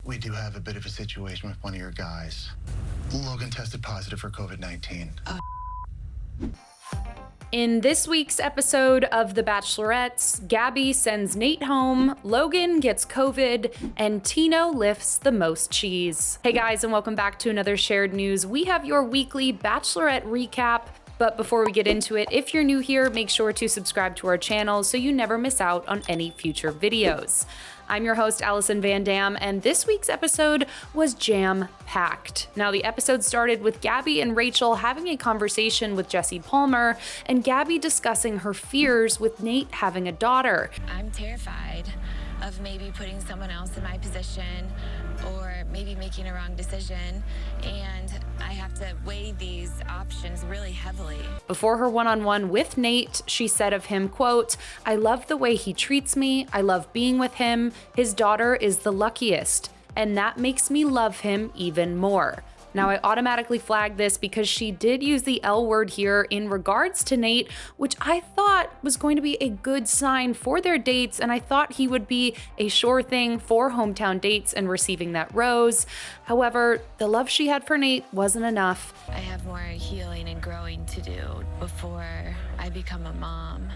We do have a bit of a situation with one of your guys. Logan tested positive for COVID-19. In this week's episode of The Bachelorettes, Gabby sends Nate home, Logan gets COVID, and Tino lifts the most cheese. Hey guys, and welcome back to another Shared News. We have your weekly Bachelorette recap. But before we get into it, if you're new here, make sure to subscribe to our channel so you never miss out on any future videos. I'm your host, Allison Van Dam, and this week's episode was jam-packed. Now, the episode started with Gabby and Rachel having a conversation with Jesse Palmer, and Gabby discussing her fears with Nate having a daughter. I'm terrified of maybe putting someone else in my position or maybe making a wrong decision, and I have to weigh these options really heavily. Before her one-on-one with Nate, she said of him, quote, "I love the way he treats me. I love being with him. His daughter is the luckiest, and that makes me love him even more." Now, I automatically flagged this because she did use the L word here in regards to Nate, which I thought was going to be a good sign for their dates, and I thought he would be a sure thing for hometown dates and receiving that rose. However, the love she had for Nate wasn't enough. I have more healing and growing to do before I become a mom.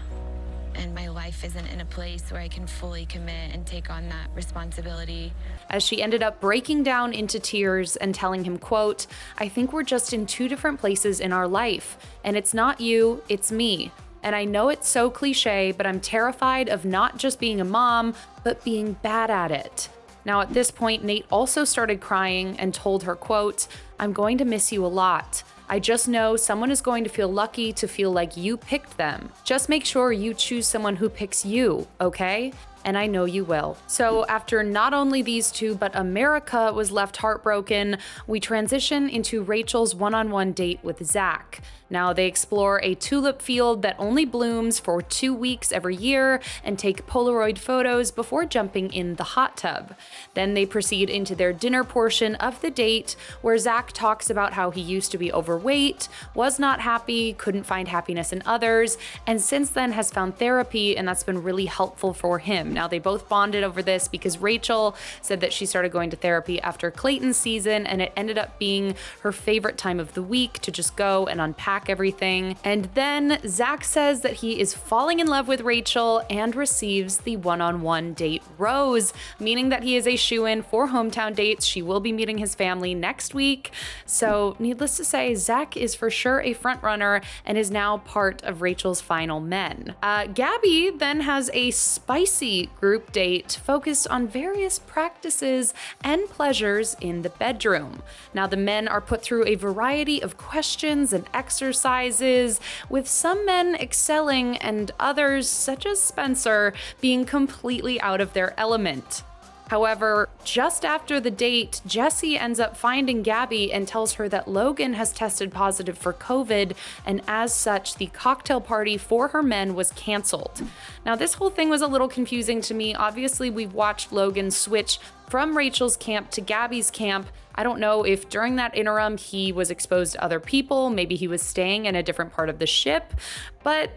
And my life isn't in a place where I can fully commit and take on that responsibility. As she ended up breaking down into tears and telling him, quote, "I think we're just in two different places in our life, and it's not you, it's me. And I know it's so cliche, but I'm terrified of not just being a mom, but being bad at it." Now, at this point, Nate also started crying and told her, quote, "I'm going to miss you a lot. I just know someone is going to feel lucky to feel like you picked them. Just make sure you choose someone who picks you, okay? And I know you will." So after not only these two, but America was left heartbroken, we transition into Rachel's one-on-one date with Zach. Now they explore a tulip field that only blooms for 2 weeks every year and take Polaroid photos before jumping in the hot tub. Then they proceed into their dinner portion of the date, where Zach talks about how he used to be overweight, was not happy, couldn't find happiness in others, and since then has found therapy, and that's been really helpful for him. Now they both bonded over this because Rachel said that she started going to therapy after Clayton's season, and it ended up being her favorite time of the week to just go and unpack everything. And then Zach says that he is falling in love with Rachel and receives the one-on-one date rose, meaning that he is a shoo-in for hometown dates. She will be meeting his family next week. So needless to say, Zach is for sure a front runner and is now part of Rachel's final men. Gabby then has a spicy group date focused on various practices and pleasures in the bedroom. Now the men are put through a variety of questions and exercises, with some men excelling and others, such as Spencer, being completely out of their element. However, just after the date, Jesse ends up finding Gabby and tells her that Logan has tested positive for COVID, and as such, the cocktail party for her men was canceled. Now, this whole thing was a little confusing to me. Obviously, we've watched Logan switch from Rachel's camp to Gabby's camp. I don't know if during that interim he was exposed to other people, maybe he was staying in a different part of the ship, but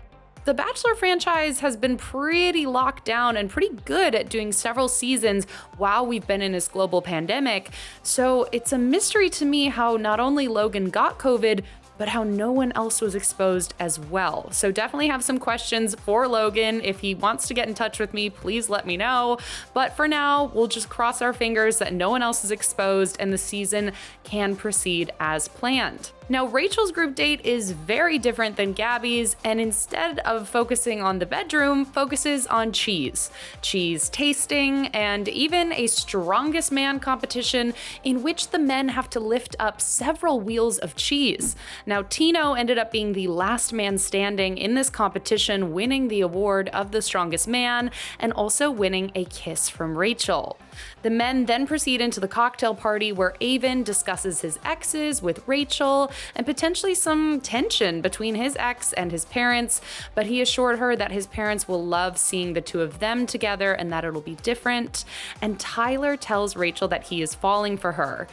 the Bachelor franchise has been pretty locked down and pretty good at doing several seasons while we've been in this global pandemic. So it's a mystery to me how not only Logan got COVID, but how no one else was exposed as well. So definitely have some questions for Logan. If he wants to get in touch with me, please let me know. But for now, we'll just cross our fingers that no one else is exposed and the season can proceed as planned. Now, Rachel's group date is very different than Gabby's, and instead of focusing on the bedroom, focuses on cheese tasting, and even a strongest man competition in which the men have to lift up several wheels of cheese. Now, Tino ended up being the last man standing in this competition, winning the award of the strongest man and also winning a kiss from Rachel. The men then proceed into the cocktail party where Avon discusses his exes with Rachel and potentially some tension between his ex and his parents, but he assured her that his parents will love seeing the two of them together and that it'll be different. And Tyler tells Rachel that he is falling for her.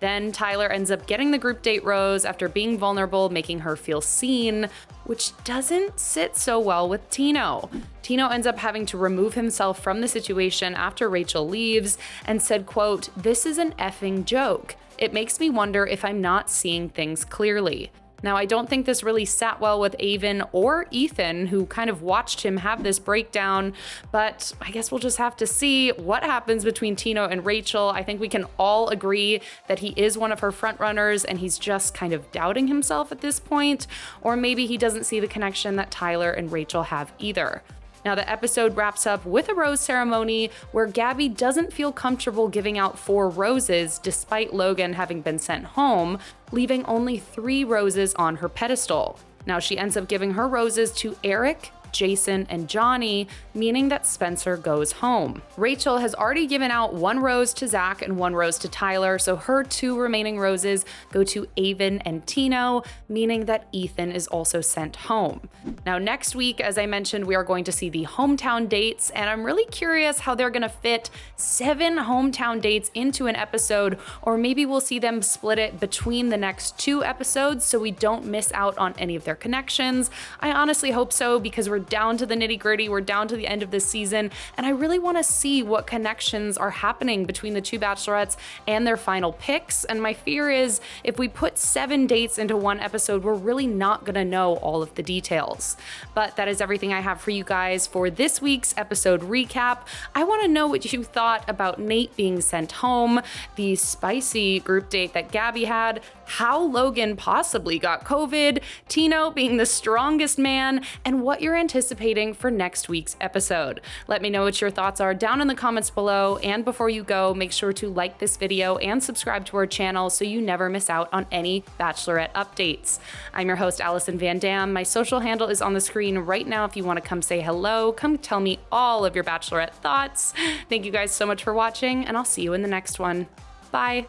Then Tyler ends up getting the group date rose after being vulnerable, making her feel seen, which doesn't sit so well with Tino. Tino ends up having to remove himself from the situation after Rachel leaves and said, quote, "This is an effing joke. It makes me wonder if I'm not seeing things clearly." Now, I don't think this really sat well with Aven or Ethan, who kind of watched him have this breakdown, but I guess we'll just have to see what happens between Tino and Rachel. I think we can all agree that he is one of her frontrunners and he's just kind of doubting himself at this point, or maybe he doesn't see the connection that Tyler and Rachel have either. Now, the episode wraps up with a rose ceremony where Gabby doesn't feel comfortable giving out 4 roses despite Logan having been sent home, leaving only 3 roses on her pedestal. Now, she ends up giving her roses to Eric, Jason, and Johnny, meaning that Spencer goes home. Rachel has already given out 1 rose to Zach and 1 rose to Tyler, so her 2 remaining roses go to Aven and Tino, meaning that Ethan is also sent home. Now, next week, as I mentioned, we are going to see the hometown dates, and I'm really curious how they're gonna fit 7 hometown dates into an episode, or maybe we'll see them split it between the next 2 episodes so we don't miss out on any of their connections. I honestly hope so, because we're down to the nitty-gritty, we're down to the end of this season, and I really want to see what connections are happening between the 2 bachelorettes and their final picks. And my fear is if we put 7 dates into 1 episode, we're really not gonna know all of the details. But that is everything I have for you guys for this week's episode recap. I want to know what you thought about Nate being sent home, the spicy group date that Gabby had, how Logan possibly got COVID, Tino being the strongest man, and what you're anticipating for next week's episode. Let me know what your thoughts are down in the comments below, and before you go, make sure to like this video and subscribe to our channel so you never miss out on any Bachelorette updates. I'm your host, Allison Van Dam. My social handle is on the screen right now if you want to come say hello, come tell me all of your Bachelorette thoughts. Thank you guys so much for watching, and I'll see you in the next one. Bye.